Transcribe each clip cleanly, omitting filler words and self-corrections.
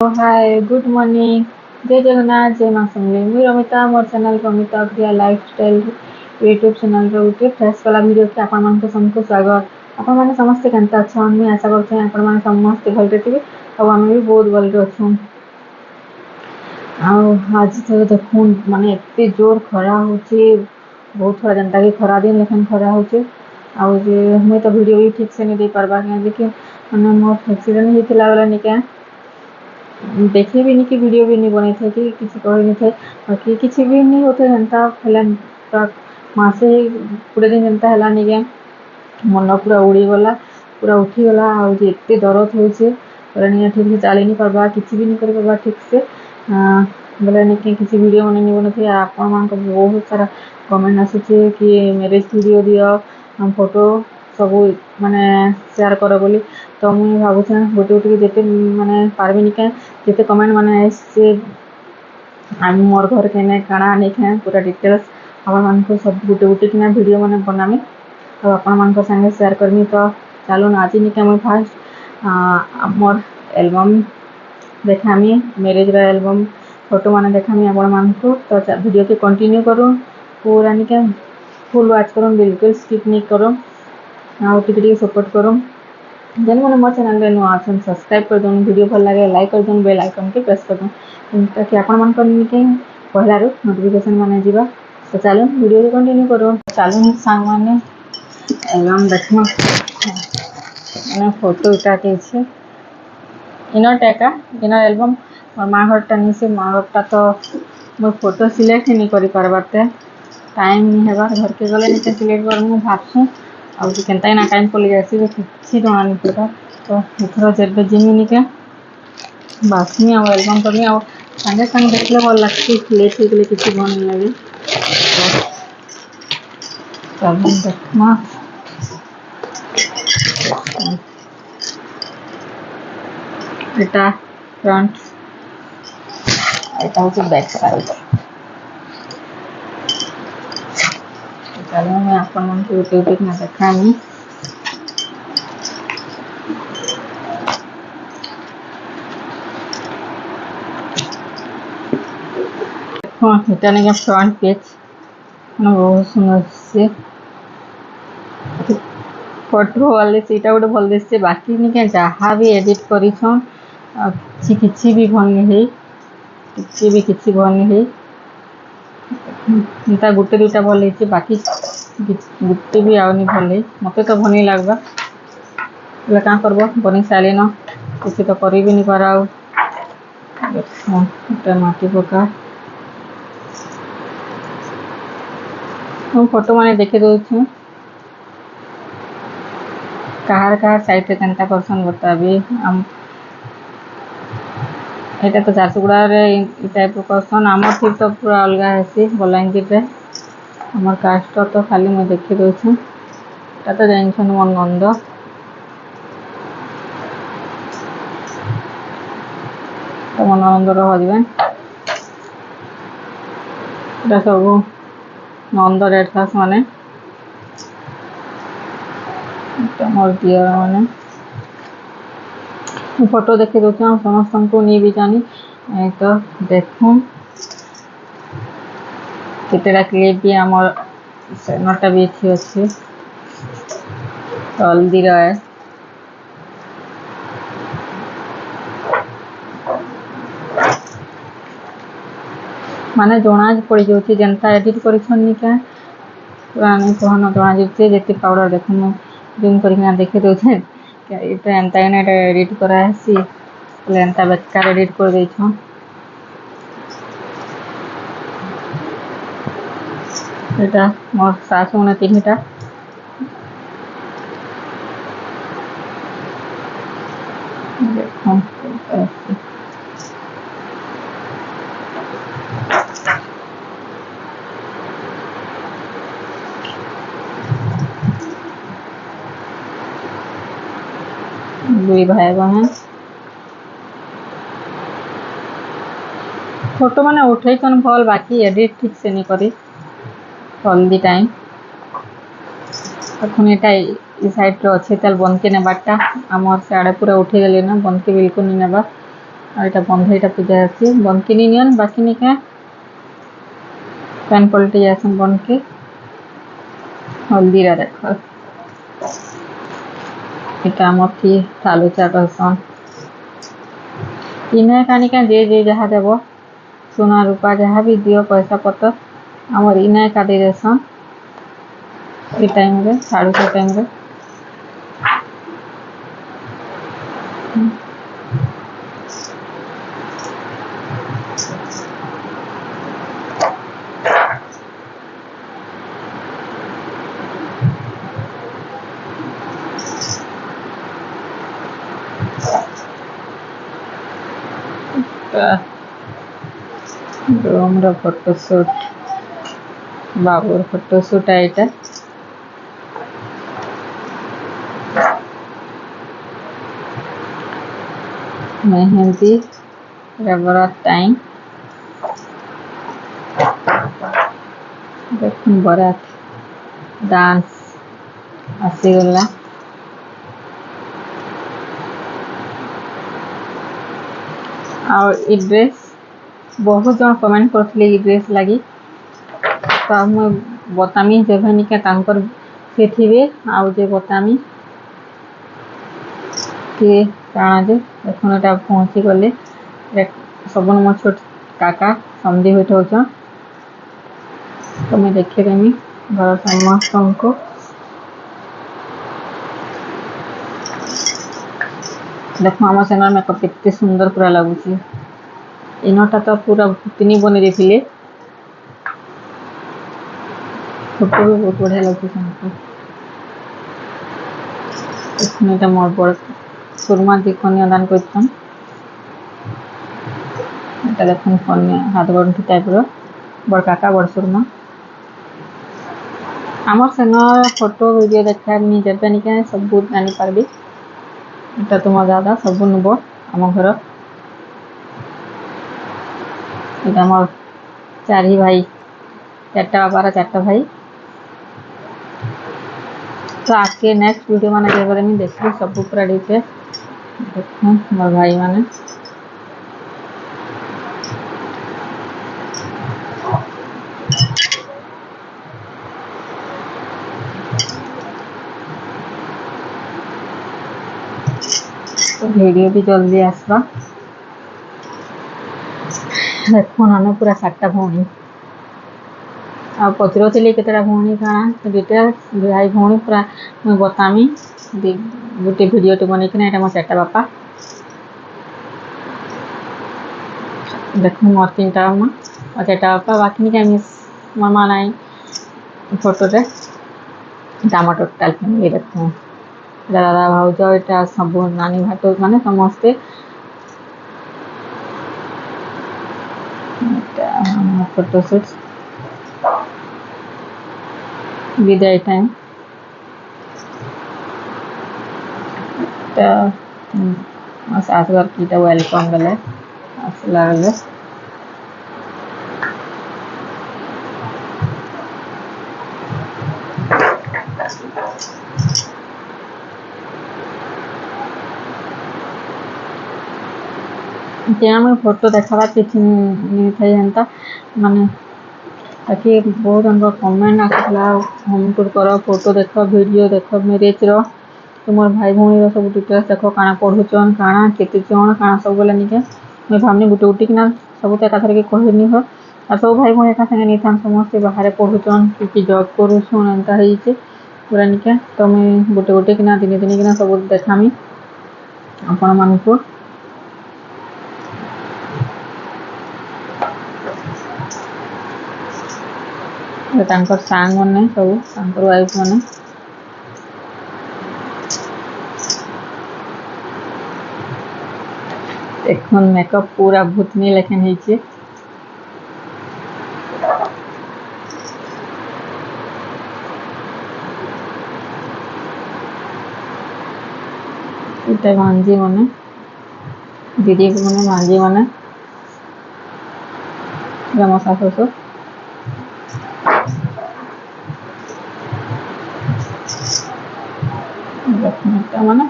Hi good morning जय जगन्नाथ जय माँ समलेई मुई रमिता मोर चैनल रमिता प्रिया लाइफस्टाइल यूट्यूब चैनल गोटे फ्रेश वाला वीडियो के आपण मानक समस्त स्वागत। आपण माने समस्त केनता अछन मुई आशा करछे आपण माने समस्त भलरे थिबे और आमे भी बहुत भलरे अछन। आज तो देखुन माने एते जोर खरा होचे बहुत थोड़ा जनता के खरा दिन लेकिन खरा होचे आउ जे मुई तो वीडियो भी ठीक से नहीं दे पारबा के माने मोर एक्सीडेंट हेतिला वाला निके देखी भी नहीं कि वीडियो भी नहीं बने थे कि किसी कही नहीं थे बाकी किसी भी नहीं होते जनता है मासे पूरे दिन जनता है नहीं के मन पूरा उड़ीगला पूरा उठीगला आज एत दरद होचे नहीं ठीक से चली नहीं पार्बा किसी भी नहीं कर पार्बा ठीक से बोले नहीं कि किसी वीडियो मैंने नहीं बने थे आपण मान बहुत सारा कमेंट आसूचे कि मैरिज वीडियो दियो फोटो सब माने शेयर कर बोली तो मुझे भावुचे गोटे गोटे जिते माने पार्बी निके जिते कमेंट माने से मोर घर के काଣା नहीं खाए पूरा डिटेल्स आप सब गोटे गोटे किना वीडियो मैंने बनामी तो आपण मान संगे शेयर करमी। तो चलो आज निके मुझे फास्ट मोर एल्बम देखामी मैरिज एल्बम फोटो माने देखामी आपण मान को तो वीडियो के कंटिन्यू करूँ पूरा निके फुल वॉच करूँ बिल्कुल स्किप नहीं करूँ आ टिके सपोर्ट करूँ जेन मैंने मो चैनल में नुआ अच्छा सब्सक्राइब कर दूँ वीडियो भल लगे लाइक कर दूँ बेल आइकन के प्रेस कर दूँ ताकि आपण मान पहला नोटिफिकेशन माने जीवा। तो चलो वीडियो कंटिन्यू करूँ चलो सांग माने एल्बम देखना मैंने फोटो उठाके इनर टेका इनर एल्बम और माँ घरटा नहीं से माँ घरटा तो मोर फोटो सिलेक्ट नहीं कर पार्बार टाइम नहीं है घर के गले नहीं सिलेक्ट कर मुझे भाबसूँ और केनता ना टाइम पड़ जासी किसी जना नहीं पड़ा तो इथर जब जिमी के बासमी आ एल्बम करमी आ संगे संगे देखले भल लगती लेट हो गले किसी भल नहीं लगे तो देखना एटा फ्रंट एटा होचे बैक साइड। चलो मैं आपण मन को यूट्यूब में देखामी हाँ इटा नहीं फ्रंट पेज बहुत सुंदर से फोटो वाले सीटा गोटे भल दिशे बाकी नहीं जहाँ भी एडिट कर किसी भी भल नहीं किसी भल नहीं गोटे दुटा भल है बाकी गोटे भी आनी भल मत तो भल नहीं लगवा बोले क्या करब बनी सारे न किसी तो कर भी नहीं पारा माटी पका फोटो माने देखे दूँ कहार कहार साइड रे केनता करसन बताबी एटा तो झारसुगुड़ा रे टाइप करसन आमर ठीक तो पूरा अलग है बलांगीर रे आमर कास्ट तो खाली मुझे देखी दूँ तो जानसन मोर नंद तो मोर नंदर हजबैंड सब नंद रेड खास माने मोर दियर माने फोटो देखी दूँ समस्त को नहीं भी जानी तो देखूँ केतेटा क्लिप भी आमर सेनटा भी अच्छी हल्दी है माने जना पड़ जाऊँ जनता एडिट कर क्या पूरा नहीं कहना जना जाऊे जिते पाउडर देखूँ जूम करना देखी दूचे एंता एडिट करासी एंता बेकार एडिट कर दे मोर सासू ने 3टा देखो दुई भाई बहन फोटो मैंने उठे भल बाकी एडिट ठीक से नहीं करी हल्दी टाइम तक ये साइड रे अच्छे बंद के नेबारटा आमर से आड़े पूरा उठे गले ना बंद के बिल्कुल नहीं नेबा और এটা বন্ধ, এটা পূজা আছে বন্ধ কিনি নিয়ন বাকি নিকা पैन पलटि जासन बन के हल्दीरा देख इटा मथी थालुचा कहसन इन्हें कानिका जे जे जहाँ देव सोना रूपा जहाँ भी दियो पैसा पतर आमर इन्हें का दे देसन ये टाइम रे थालुचा टाइम रे Domar photoshoot बाबूर photoshoot आईटा mehndi rubber time देख बरात डांस आसीगला और ये ड्रेस बहुत जन कमेंट करथिले ये ड्रेस लगी तो मैं बतामी जब निका तांकर से थिबे आउ जे बतामी के काना जे एखन एटा पहुंची गले सबन मो छोट काका समझी होत होछ तो मैं देखे देमी घर समस्त को देखो आम चैनल मेकअप केते सुंदर पूरा लगुची इनटा तो पूरा भूतनी बने देथिले फोटो भी बहुत बढ़िया लगुची हमको मोर बड़ सुरमा दी कन्या दान करछन এটা দেখুন কन्या हाथ गंठी टाइप रो बड़ काका बड़ सुरमा आमर चैनल फोटो वीडियो देखा नि जेबे निके सब बहुत जानी पारबी এটা তোমার দাদা सब नब आम घर এটা আমার चारि भाई चारटा बापार चारटा भाई तो आके नेक्स्ट वीडियो माने जेबे मैं देखबी सब पूरा डिटेल देखो मोर भाई माने तो वीडियो भी जल्दी आसवा देखो आम पूरा 7टा भौणी आ पचरती केतटा भौणी काଣା डिटेल भाई भौणी पूरा मुझे बतामी गोटे भिडियोटे बनईकिना यहाँ मोर 4टा बापा देख मोर 3टा माँ और 4टा बापा बाकी नहीं मामा नाई फोटोटे आम टोटाल फैमिली देखो दादा भाउज यहाँ सब नानी भाट माने समस्ते फोटोशूट विदाई टाइम सासघर की वेलकम गले आसला गले मैं फोटो देखा किसी नहीं था जनता माने ताकि बहुत जन कमेंट आसाला होम टूर कर फोटो देख वीडियो देख मैरेज तुम भाई भौणी सब डिटेल्स देख काना पढ़ुचन काना केते जन काना सब गले निके मैं भावनी गुटे गुटे किना सब तो एकाथर के कहनी हो और सब भाई भौणी एका संगे नहीं था समस्ते बाहर पढ़ुचन कि जॉब करुचन एंता होइचे पूरा निके तो मैं गुटे गुटे किना दिन दिन किना सब देखामी आपण मानकु तांकर सांग मैंने सब तांकर वाइफ मैंने देखो मेकअप पूरा भूतनी लेखन होइचे इते भांजी मैंने दीदी मैंने भांजी मैंने मसा ससुर माने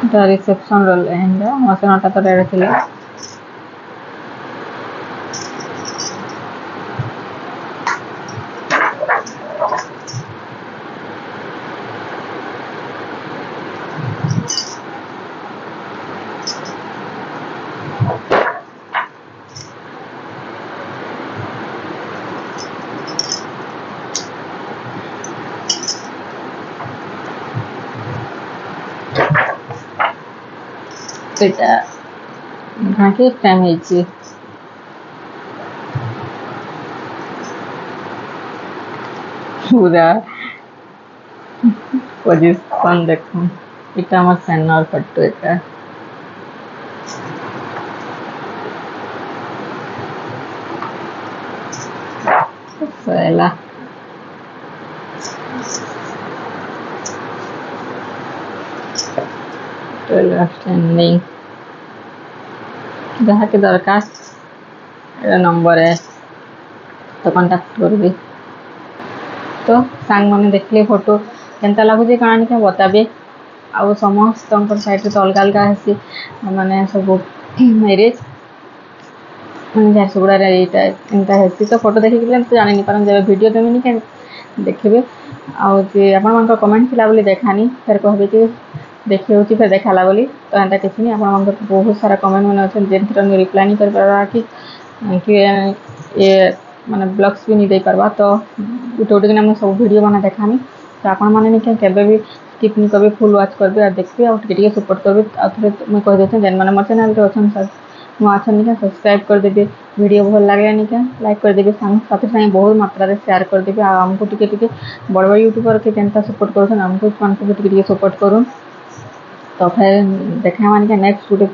रिसेप्शन लेहेंगा मसनाटा तो रेड थी घाटी टाइम है पूरा पोजिशन देखो इटा मत सेनर फटो इटा सैला स्टैंडिंग जहाँ के दरकार नंबर है तो कांटेक्ट करबी तो सांग मैंने देखले फोटो केनता लगुच कण क्या बताबे आउ समस्त साइड तो अलग अलग आसी माने सब मैरिज मैंने झारसुगुड़ा एंता हेसी तो फोटो देखिए तो जानी पार जब वीडियो देविनी क्या देखिए आउ आप कमेंट थिला बोली देखानी फिर कहबे कि देखी होची फिर देखाला बोली तो एंता किसी नहीं आप बहुत सारा कमेंट मैंने अच्छे जेन रिप्लाई नहीं कर पारा कि ये माने ब्लॉग्स भी नहीं दे पारबा तो गोटे गोटे मुझे सब वीडियो बना देखानी तो आपण मैंने नहीं केबे भी स्किप नहीं करेंगे फुल वाच करेंगे और देखिए और टिके सपोर्ट करेंगे आउे मुझे कहीदे जेन मैंने मोर चैनल अच्छा नुआ अच्छा क्या सब्सक्राइब करदेवे वीडियो भल लगे नहीं क्या लाइक करदेवे साथी साथ बहुत मात्रा रे शेयर करदेवे आमको टिके बड़ बड़ यूट्यूबर के केनता सपोर्ट कर आमको भी टिके सपोर्ट करूँ तो फिर देखा मान के नेक्स्ट गोटे